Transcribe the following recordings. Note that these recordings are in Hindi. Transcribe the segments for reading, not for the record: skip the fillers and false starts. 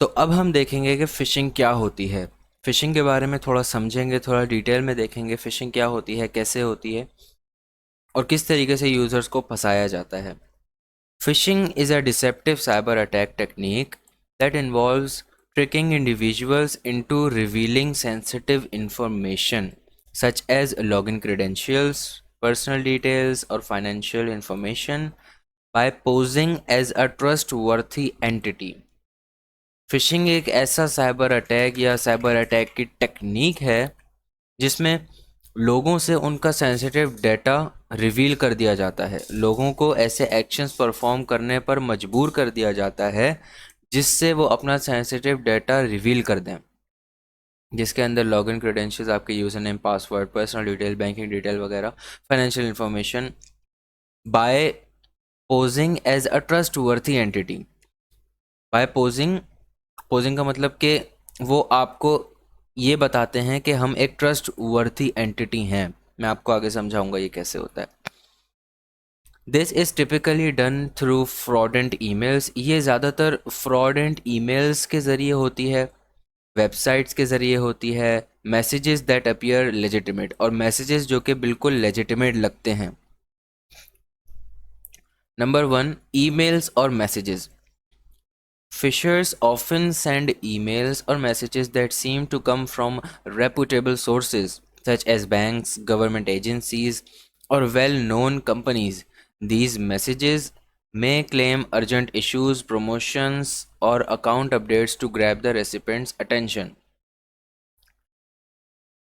तो अब हम देखेंगे कि फ़िशिंग क्या होती है। फ़िशिंग के बारे में थोड़ा समझेंगे, थोड़ा डिटेल में देखेंगे फ़िशिंग क्या होती है, कैसे होती है और किस तरीके से यूज़र्स को फंसाया जाता है। Phishing is a deceptive cyber attack technique that involves tricking individuals into revealing sensitive information such as login credentials, personal details, or financial information by posing as a trustworthy entity. Fishing एक ऐसा साइबर अटैक या साइबर अटैक की टेक्निक है जिसमें लोगों से उनका सेंसिटिव डेटा रिवील कर दिया जाता है। लोगों को ऐसे एक्शंस परफॉर्म करने पर मजबूर कर दिया जाता है जिससे वो अपना सेंसिटिव डेटा रिवील कर दें, जिसके अंदर लॉगिन क्रेडेंशियल्स, आपके user name, password, personal detail, banking detail वगैरह, financial information, by posing as a trustworthy entity. By posing, posing का मतलब कि वो आपको ये बताते हैं कि हम एक ट्रस्ट वर्थी एंटिटी हैं। मैं आपको आगे समझाऊंगा ये कैसे होता है। This is typically done through fraudulent emails. ये ज़्यादातर फ्रॉडेंट ईमेल्स के ज़रिए होती है, वेबसाइट्स के ज़रिए होती है, मैसेजेस दैट अपीयर लेजिटिमेट, और मैसेजेस जो कि बिल्कुल लेजिटिमेट लगते हैं। नंबर 1, ईमेल्स और messages. Fishers often send emails or messages that seem to come from reputable sources, such as banks, government agencies, or well known companies. These messages may claim urgent issues, promotions, or account updates to grab the recipient's attention.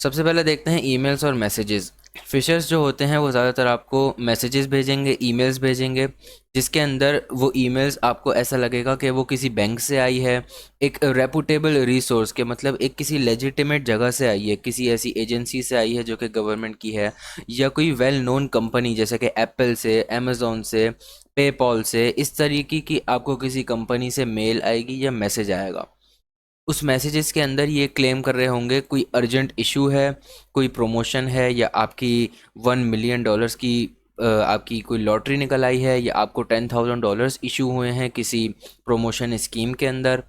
सबसे पहले देखते हैं ईमेल्स और मैसेजेस। फिशर्स जो होते हैं वो ज़्यादातर आपको मैसेजेस भेजेंगे, ईमेल्स भेजेंगे, जिसके अंदर वो ईमेल्स आपको ऐसा लगेगा कि वो किसी बैंक से आई है, एक रेपुटेबल रिसोर्स के मतलब एक किसी लेजिटिमेट जगह से आई है, किसी ऐसी एजेंसी से आई है जो कि गवर्नमेंट की है, या कोई वेल नोन कंपनी जैसे कि एप्पल से, अमेज़ॉन से, पेपॉल से, इस तरीके की आपको किसी कंपनी से मेल आएगी या मैसेज आएगा। उस मैसेजेस के अंदर ये क्लेम कर रहे होंगे कोई अर्जेंट इशू है, कोई प्रमोशन है, या आपकी $1 मिलियन की आपकी कोई लॉटरी निकल आई है, या आपको $10,000 इशू हुए हैं किसी प्रमोशन स्कीम के अंदर,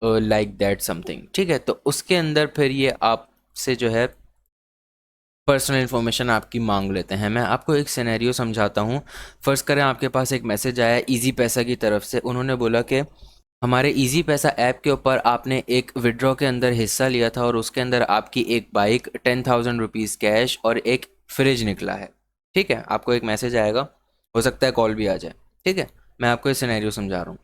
लाइक दैट समथिंग। ठीक है, तो उसके अंदर फिर ये आपसे जो है पर्सनल इन्फॉर्मेशन आपकी मांग लेते हैं। मैं आपको एक सिनेरियो समझाता हूँ। फ़र्ज़ करें आपके पास एक मैसेज आया ईजी पैसा की तरफ से। उन्होंने बोला कि हमारे ईजी पैसा ऐप के ऊपर आपने एक विड्रॉ के अंदर हिस्सा लिया था और उसके अंदर आपकी एक बाइक, $10,000 कैश और एक फ्रिज निकला है। ठीक है, आपको एक मैसेज आएगा, हो सकता है कॉल भी आ जाए। ठीक है, मैं आपको ये सिनेरियो समझा रहा हूँ।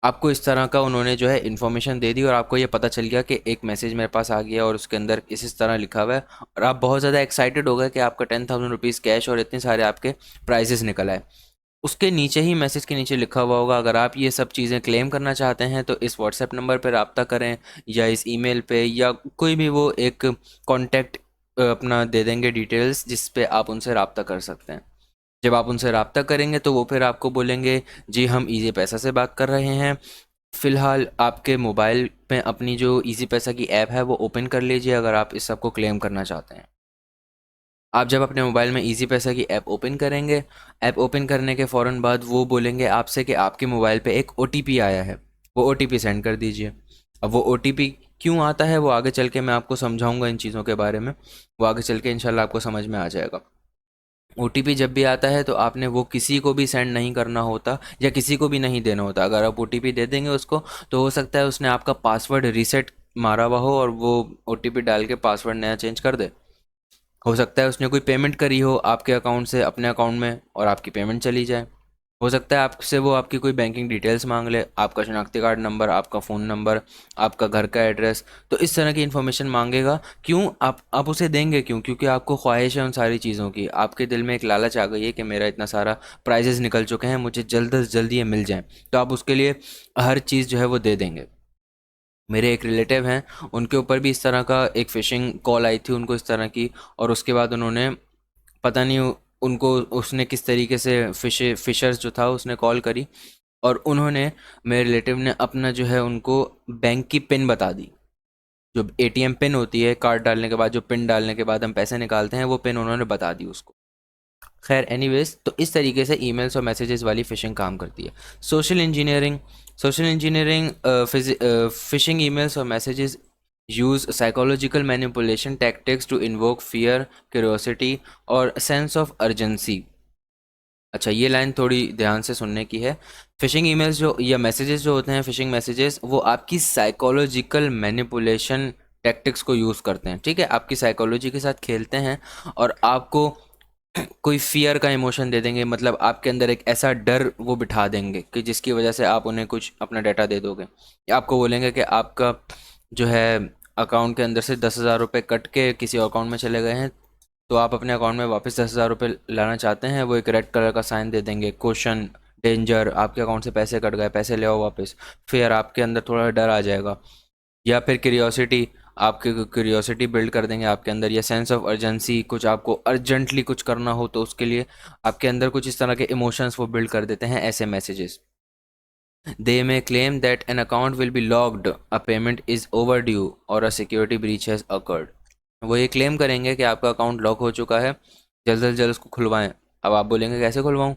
आपको इस तरह का उन्होंने जो है इन्फॉर्मेशन दे दी और आपको ये पता चल गया कि एक मैसेज मेरे पास आ गया और उसके अंदर इस तरह लिखा हुआ है, और आप बहुत ज़्यादा एक्साइटेड हो गए कि आपका $10,000 कैश और इतने सारे आपके प्राइजेस निकल आए। उसके नीचे ही, मैसेज के नीचे लिखा हुआ होगा, अगर आप ये सब चीज़ें क्लेम करना चाहते हैं तो इस व्हाट्सएप नंबर पर रब्ता करें, या इस ईमेल पे, या कोई भी वो एक कॉन्टैक्ट अपना दे देंगे डिटेल्स जिस पे आप उनसे रब्ता कर सकते हैं। जब आप उनसे रब्ता करेंगे तो वो फिर आपको बोलेंगे जी हम ईजी पैसा से बात कर रहे हैं, फ़िलहाल आपके मोबाइल में अपनी जो ईजी पैसा की ऐप है वो ओपन कर लीजिए अगर आप इस सब को क्लेम करना चाहते हैं। आप जब अपने मोबाइल में ईजी पैसा की ऐप ओपन करेंगे, ऐप ओपन करने के फ़ौरन बाद वो बोलेंगे आपसे कि आपके मोबाइल पे एक ओटीपी आया है, वो ओटीपी सेंड कर दीजिए। अब वो ओटीपी क्यों आता है वो आगे चल के मैं आपको समझाऊंगा इन चीज़ों के बारे में, वो आगे चल के इंशाल्लाह आपको समझ में आ जाएगा। ओटीपी जब भी आता है तो आपने वो किसी को भी सेंड नहीं करना होता या किसी को भी नहीं देना होता। अगर आप ओटीपी दे देंगे उसको तो हो सकता है उसने आपका पासवर्ड रीसेट मारा हुआ हो और वो ओटीपी डाल के पासवर्ड नया चेंज कर दे। हो सकता है उसने कोई पेमेंट करी हो आपके अकाउंट से अपने अकाउंट में और आपकी पेमेंट चली जाए। हो सकता है आपसे वो आपकी कोई बैंकिंग डिटेल्स मांग ले, आपका शनाख्ती कार्ड नंबर, आपका फ़ोन नंबर, आपका घर का एड्रेस, तो इस तरह की इन्फॉर्मेशन मांगेगा। क्यों आप उसे देंगे क्यों? क्योंकि आपको ख्वाहिश है उन सारी चीज़ों की, आपके दिल में एक लालच आ गई है कि मेरा इतना सारा प्राइजेस निकल चुके हैं, मुझे जल्द से जल्द ये मिल जाएँ, तो आप उसके लिए हर चीज़ जो है वो दे देंगे। मेरे एक रिलेटिव हैं, उनके ऊपर भी इस तरह का एक फ़िशिंग कॉल आई थी उनको इस तरह की, और उसके बाद उन्होंने पता नहीं उनको उसने किस तरीके से फिशर्स जो था उसने कॉल करी, और उन्होंने, मेरे रिलेटिव ने अपना जो है उनको बैंक की पिन बता दी। जो एटीएम पिन होती है, कार्ड डालने के बाद जो पिन डालने के बाद हम पैसे निकालते हैं, वो पिन उन्होंने बता दी उसको। खैर एनीवेज, तो इस तरीके से ईमेल्स और मैसेजेस वाली फ़िशिंग काम करती है। Social engineering. Social engineering, phishing emails और messages use psychological manipulation tactics to invoke fear, curiosity और सेंस ऑफ अर्जेंसी। अच्छा, ये लाइन थोड़ी ध्यान से सुनने की है। फिशिंग ईमेल्स जो या मैसेजेस जो होते हैं, फिशिंग मैसेजेस, वो आपकी साइकोलॉजिकल मैनिपुलेशन टैक्टिक्स को यूज़ करते हैं, ठीक है, आपकी साइकोलॉजी के साथ खेलते हैं और आपको कोई फियर का इमोशन दे देंगे, मतलब आपके अंदर एक ऐसा डर वो बिठा देंगे कि जिसकी वजह से आप उन्हें कुछ अपना डाटा दे दोगे, या आपको बोलेंगे कि आपका जो है अकाउंट के अंदर से 10,000 रुपये कट के किसी अकाउंट में चले गए हैं, तो आप अपने अकाउंट में वापस 10,000 रुपये लाना चाहते हैं, वो एक रेड कलर का साइन दे देंगे, क्वेश्चन, डेंजर, आपके अकाउंट से पैसे कट गए, पैसे ले आओ वापस। फिर आपके अंदर थोड़ा डर आ जाएगा। या फिर क्यूरियोसिटी, आपके क्यूरियोसिटी बिल्ड कर देंगे आपके अंदर, या सेंस ऑफ अर्जेंसी, कुछ आपको अर्जेंटली कुछ करना हो तो उसके लिए आपके अंदर कुछ इस तरह के इमोशंस वो बिल्ड कर देते हैं ऐसे messages. They may claim that an account will be locked, a payment is overdue और a security breach has occurred. वो ये क्लेम करेंगे कि आपका अकाउंट लॉक हो चुका है, जल्द से जल्द उसको खुलवाएं। अब आप बोलेंगे कैसे खुलवाऊं,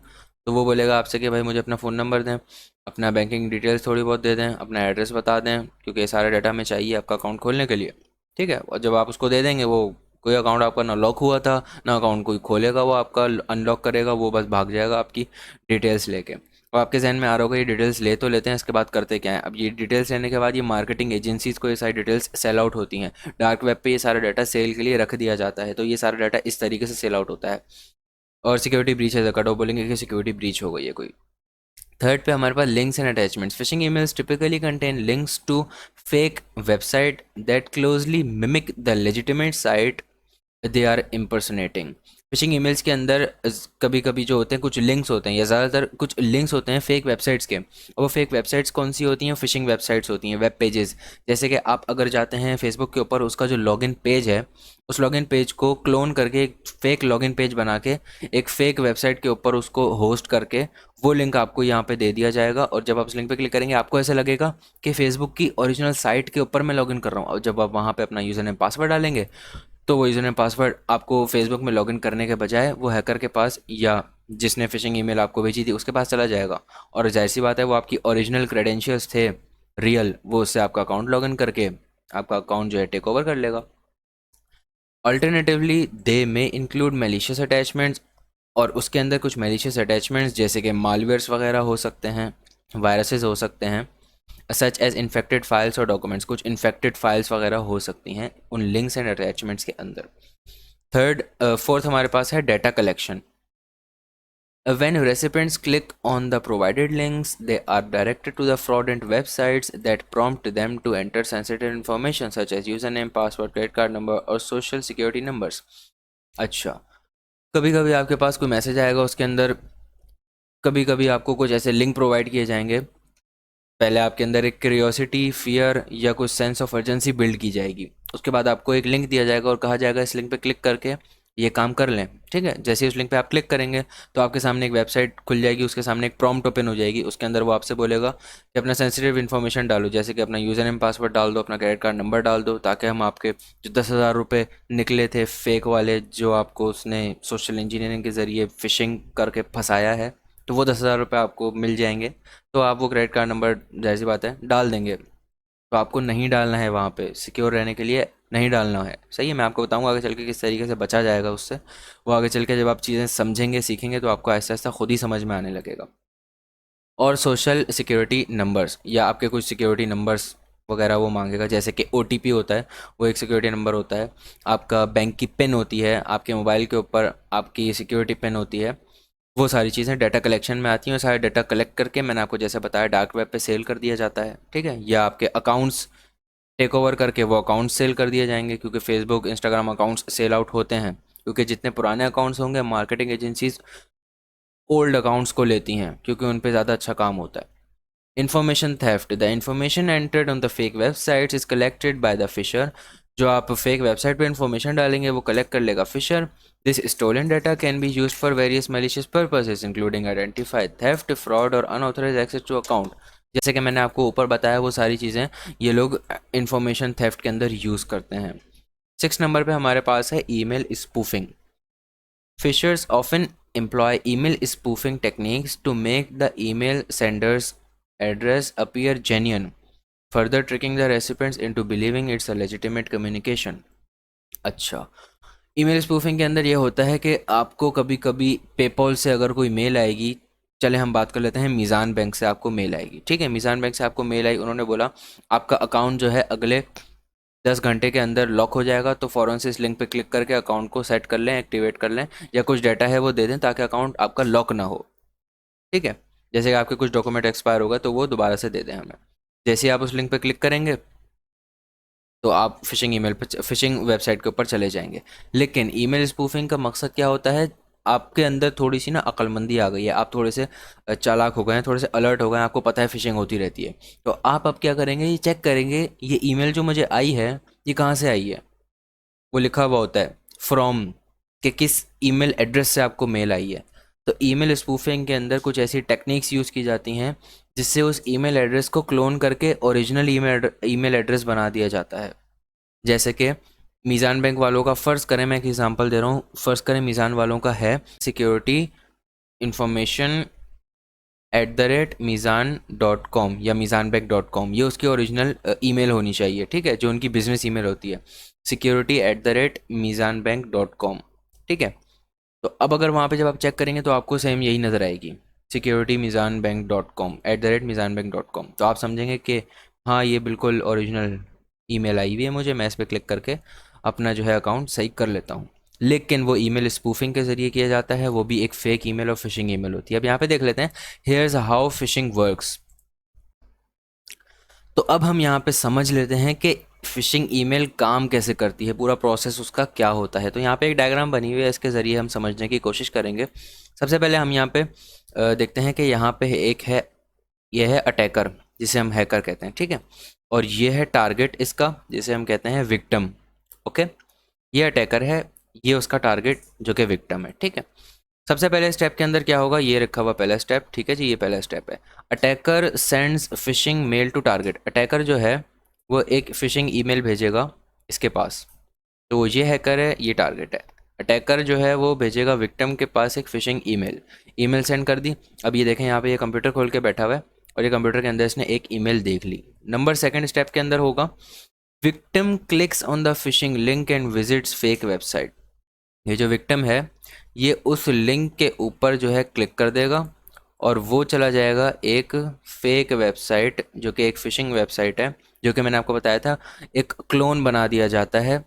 तो वो बोलेगा आपसे कि भाई मुझे अपना फ़ोन नंबर दें, अपना बैंकिंग डिटेल्स थोड़ी बहुत दे दें, अपना एड्रेस बता दें, क्योंकि ये सारा डाटा हमें चाहिए आपका अकाउंट खोलने के लिए, ठीक है। और जब आप उसको दे देंगे, वो कोई अकाउंट आपका ना लॉक हुआ था, ना अकाउंट कोई खोलेगा, वो आपका अनलॉक करेगा, वो बस भाग जाएगा आपकी डिटेल्स लेके। और आपके जहन में आ रहा होगा ये डिटेल्स ले तो लेते हैं, इसके बाद करते क्या है। अब ये डिटेल्स लेने के बाद ये मार्केटिंग एजेंसीज़ को ये सारी डिटेल्स सेल आउट होती हैं, डार्क वेब पे ये सारा डाटा सेल के लिए रख दिया जाता है, तो ये सारा डाटा इस तरीके से सेल आउट होता है। और सिक्योरिटी ब्रीच है, कट ऑफ बोलेंगे कि सिक्योरिटी ब्रीच हो गई है कोई। थर्ड पे हमारे पास links and attachments. Phishing emails typically contain links to fake website that closely mimic the legitimate site they are impersonating. Phishing emails के अंदर कभी कभी जो होते हैं कुछ लिंक्स होते हैं, या ज़्यादातर कुछ लिंक्स होते हैं फेक वेबसाइट्स के, और वो फेक वेबसाइट्स कौन सी होती हैं, फिशिंग वेबसाइट्स होती हैं, वेब पेजेस। जैसे कि आप अगर जाते हैं फेसबुक के ऊपर, उसका जो लॉगिन पेज है, उस लॉगिन पेज को क्लोन करके एक फेक लॉगिन पेज बना के एक फेक वेबसाइट के ऊपर उसको होस्ट करके वो लिंक आपको यहाँ पे दे दिया जाएगा, और जब आप उस लिंक पे क्लिक करेंगे आपको ऐसा लगेगा कि फेसबुक की ओरिजिनल साइट के ऊपर मैं लॉगिन कर रहा हूँ। और जब आप वहाँ पे अपना यूज़र नेम पासवर्ड डालेंगे, तो वो यूज़र नेम पासवर्ड आपको फेसबुक में लॉगिन करने के बजाय वो हैकर के पास, या जिसने फिशिंग ईमेल आपको भेजी थी उसके पास चला जाएगा, और जाहिर सी बात है वो आपकी ओरिजिनल क्रेडेंशियल्स थे रियल, वो उससे आपका अकाउंट लॉगिन करके आपका अकाउंट जो है टेक ओवर कर लेगा। अल्टरनेटिवली दे में इंक्लूड मेलिशियस अटैचमेंट्स, और उसके अंदर कुछ मेलिशियस अटैचमेंट्स जैसे कि मालवेयर्स वगैरह हो सकते हैं, वायरसेस हो सकते हैं, सच एज इन्फेक्टेड फाइल्स और डॉक्यूमेंट्स, कुछ इन्फेक्टेड फाइल्स वगैरह हो सकती हैं उन लिंक्स एंड अटैचमेंट्स के अंदर। फोर्थ हमारे पास है data collection. When recipients click on the provided links, they are directed to the fraudulent websites that prompt them to enter sensitive information such as username, password, credit card number और social security numbers। अच्छा, कभी कभी आपके पास कोई मैसेज आएगा, उसके अंदर कभी कभी आपको कुछ ऐसे लिंक प्रोवाइड किए जाएंगे, पहले आपके अंदर एक क्यूरियोसिटी, फियर या कुछ सेंस ऑफ अर्जेंसी बिल्ड की जाएगी, उसके बाद आपको एक लिंक दिया जाएगा और कहा जाएगा इस लिंक पे क्लिक करके ये काम कर लें, ठीक है। जैसे ही उस लिंक पे आप क्लिक करेंगे तो आपके सामने एक वेबसाइट खुल जाएगी, उसके सामने एक प्रॉम्प्ट ओपन हो जाएगी, उसके अंदर वो आपसे बोलेगा कि अपना सेंसिटिव इन्फॉर्मेशन डालो, जैसे कि अपना यूज़र नेम पासवर्ड डाल दो, अपना क्रेडिट कार्ड नंबर डाल दो, ताकि हम आपके जो 10,000 रुपये निकले थे फेक वाले, जो आपको उसने सोशल इंजीनियरिंग के ज़रिए फिशिंग करके फंसाया है, तो वो 10,000 रुपये आपको मिल जाएंगे। तो आप वो क्रेडिट कार्ड नंबर जाहिर सी बात है डाल देंगे। तो आपको नहीं डालना है, वहाँ पे सिक्योर रहने के लिए नहीं डालना है, सही है। मैं आपको बताऊंगा आगे चल के किस तरीके से बचा जाएगा उससे। वो आगे चल के जब आप चीज़ें समझेंगे, सीखेंगे, तो आपको ऐसा ऐसा खुद ही समझ में आने लगेगा। और सोशल सिक्योरिटी नंबर्स, या आपके कुछ सिक्योरिटी नंबर्स वगैरह वो मांगेगा, जैसे कि OTP होता है, वो एक सिक्योरिटी नंबर होता है, आपका बैंक की पिन होती है, आपके मोबाइल के ऊपर आपकी सिक्योरिटी पिन होती है, वो सारी चीज़ें डाटा कलेक्शन में आती हैं, और सारे डाटा कलेक्ट करके मैंने आपको जैसे बताया डार्क वेब पे सेल कर दिया जाता है, ठीक है। या आपके अकाउंट्स टेक ओवर करके वो अकाउंट्स सेल कर दिए जाएंगे, क्योंकि Facebook, Instagram accounts sell out होते हैं, क्योंकि जितने पुराने अकाउंट्स होंगे मार्केटिंग एजेंसीज ओल्ड अकाउंट्स को लेती हैं, क्योंकि उन पर ज़्यादा अच्छा काम होता है। Information theft, the information entered on the fake websites is collected by the phisher. जो आप फेक वेबसाइट पे इन्फॉर्मेशन डालेंगे वो कलेक्ट कर लेगा phisher. This stolen data can be used for various malicious purposes including identify theft, fraud और अनऑथराइज्ड एक्सेस टू अकाउंट। जैसे कि मैंने आपको ऊपर बताया, वो सारी चीज़ें ये लोग इन्फॉर्मेशन थेफ्ट के अंदर यूज़ करते हैं। 6 नंबर पे हमारे पास है email spoofing. Fishers often employ email spoofing techniques to make the email senders address appear genuine, further tricking the recipients into believing it's a legitimate communication. अच्छा, ईमेल स्पूफिंग के अंदर ये होता है कि आपको कभी कभी पेपॉल से अगर कोई मेल आएगी, चले हम बात कर लेते हैं मीज़ान बैंक से आपको मेल आएगी, ठीक है, मीज़ान बैंक से आपको मेल आई, उन्होंने बोला आपका अकाउंट जो है अगले 10 घंटे के अंदर लॉक हो जाएगा, तो फ़ौरन से इस लिंक पे क्लिक करके अकाउंट को सेट कर लें, एक्टिवेट कर लें, या कुछ डाटा है वो दे दें ताकि अकाउंट आपका लॉक ना हो, ठीक है। जैसे कि आपके कुछ डॉक्यूमेंट एक्सपायर होगा तो वो दोबारा से दे दें हमें। जैसे ही आप उस लिंक पे क्लिक करेंगे तो आप फिशिंग वेबसाइट के ऊपर चले जाएंगे। लेकिन ईमेल स्पूफिंग का मकसद क्या होता है, आपके अंदर थोड़ी सी ना अक्लमंदी आ गई है, आप थोड़े से चालाक हो गए हैं, थोड़े से अलर्ट हो गए हैं, आपको पता है फिशिंग होती रहती है। तो आप अब क्या करेंगे, ये चेक करेंगे ये ईमेल जो मुझे आई है ये कहाँ से आई है। वो लिखा हुआ होता है फ्रॉम, कि किस ईमेल एड्रेस से आपको मेल आई है। तो ईमेल स्पूफिंग के अंदर कुछ ऐसी टेक्निक्स यूज़ की जाती हैं जिससे उस ईमेल एड्रेस को क्लोन करके ओरिजिनल ईमेल एड्रेस बना दिया जाता है। जैसे कि मीज़ान बैंक वालों का फ़र्ज़ करें, मैं एक एग्जांपल दे रहा हूँ, फ़र्ज़ करें मीज़ान वालों का है सिक्योरिटी इंफॉर्मेशन @मीज़ान.com या मीज़ानबैंक.com, ये उसकी ओरिजिनल ईमेल होनी चाहिए, ठीक है, जो उनकी बिज़नेस ईमेल होती है, security@मीज़ानबैंक.com, ठीक है। तो अब अगर वहाँ पे जब आप चेक करेंगे तो आपको सेम यही नज़र आएगी, security@मीज़ानबैंक.com, @मीज़ानबैंक.com। तो आप समझेंगे कि हाँ ये बिल्कुल ओरिजिनल ईमेल आई हुई है मुझे, मैं इस पर क्लिक करके अपना जो है अकाउंट सही कर लेता हूँ। लेकिन वो ईमेल स्पूफिंग के ज़रिए किया जाता है, वो भी एक फ़ेक ईमेल और फिशिंग ईमेल होती है। अब यहाँ पे देख लेते हैं, हेयर्स हाउ फिशिंग वर्क्स। तो अब हम यहाँ पे समझ लेते हैं कि फ़िशिंग ईमेल काम कैसे करती है, पूरा प्रोसेस उसका क्या होता है। तो यहाँ पे एक डायग्राम बनी हुई है, इसके ज़रिए हम समझने की कोशिश करेंगे। सबसे पहले हम यहाँ पे देखते हैं कि यहाँ पे एक है, यह है अटैकर जिसे हम हैकर कहते हैं, ठीक है, और ये है टारगेट इसका जिसे हम कहते हैं विक्टिम। ओके, ये अटैकर है, ये उसका टारगेट जो कि विक्टिम है, ठीक है। सबसे पहले स्टेप के अंदर क्या होगा, ये रखा हुआ पहला स्टेप, ठीक है जी, ये पहला स्टेप है। Attacker sends phishing mail to target. Attacker जो है वो एक फिशिंग ईमेल भेजेगा इसके पास, तो ये हैकर है, ये टारगेट है। अटैकर जो है वो भेजेगा विक्टिम के पास एक फिशिंग ईमेल, ईमेल सेंड कर दी। अब ये देखें यहाँ पे ये कंप्यूटर खोल के बैठा हुआ है और ये कंप्यूटर के अंदर इसने एक ईमेल देख ली। नंबर सेकंड स्टेप के अंदर होगा, victim clicks on the phishing link and visits fake website. ये जो विक्टिम है ये उस लिंक के ऊपर जो है क्लिक कर देगा और वो चला जाएगा एक फेक वेबसाइट जो कि एक फिशिंग वेबसाइट है, जो कि मैंने आपको बताया था एक क्लोन बना दिया जाता है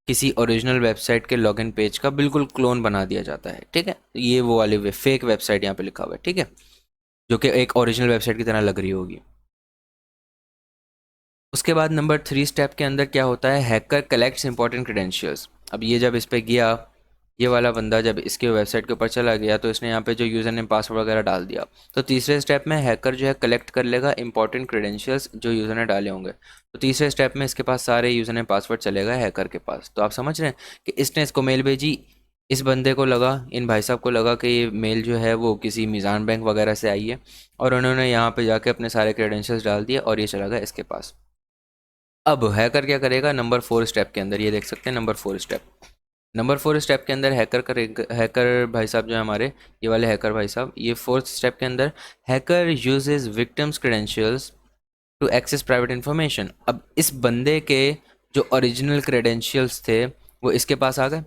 किसी ओरिजिनल वेबसाइट के लॉगिन पेज का, बिल्कुल क्लोन बना दिया जाता है, ठीक है। ये वो वाली फेक वेबसाइट यहाँ पे लिखा हुआ है, ठीक है, जो कि एक ओरिजिनल वेबसाइट की तरह लग रही होगी। उसके बाद नंबर 3 स्टेप के अंदर क्या होता है, हैकर कलेक्ट्स इंपॉर्टेंट क्रेडेंशियल्स। अब ये जब इस पे गया, ये वाला बंदा जब इसके वेबसाइट के ऊपर चला गया तो इसने यहाँ पे जो यूज़र नेम पासवर्ड वगैरह डाल दिया। तो तीसरे स्टेप में हैकर जो है कलेक्ट कर लेगा इंपॉर्टेंट क्रेडेंशियल्स जो यूज़र ने डाले होंगे। तो तीसरे स्टेप में इसके पास सारे यूज़र नेम पासवर्ड चलेगा हैकर के पास। तो आप समझ रहे हैं कि इसने इसको मेल भेजी, इस बंदे को लगा, इन भाई साहब को लगा कि ये मेल जो है वो किसी मीज़ान बैंक वगैरह से आई है, और उन्होंने यहाँ पर जाके अपने सारे क्रेडेंशियल्स डाल दिए और ये चला गया इसके पास। अब हैकर क्या करेगा, नंबर 4 स्टेप के अंदर, ये देख सकते हैं नंबर 4 स्टेप के अंदर हैकर भाई साहब जो है हमारे, ये वाले हैकर भाई साहब, ये 4th स्टेप के अंदर hacker uses victims credentials to access private information. अब इस बंदे के जो ओरिजिनल क्रेडेंशियल्स थे वो इसके पास आ गए,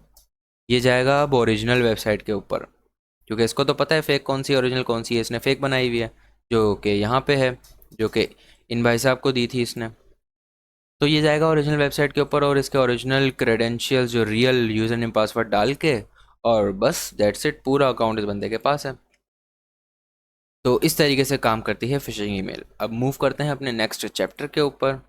ये जाएगा अब ओरिजिनल वेबसाइट के ऊपर, क्योंकि इसको तो पता है फेक कौन सी ओरिजिनल कौन सी है, इसने फेक बनाई हुई है जो कि यहाँ पे है, जो कि इन भाई साहब को दी थी इसने। तो ये जाएगा ओरिजिनल वेबसाइट के ऊपर और इसके ओरिजिनल क्रेडेंशियल्स जो रियल यूज़र नेम पासवर्ड डाल के, और बस दैट्स इट, पूरा अकाउंट इस बंदे के पास है। तो इस तरीके से काम करती है फिशिंग ईमेल। अब मूव करते हैं अपने नेक्स्ट चैप्टर के ऊपर।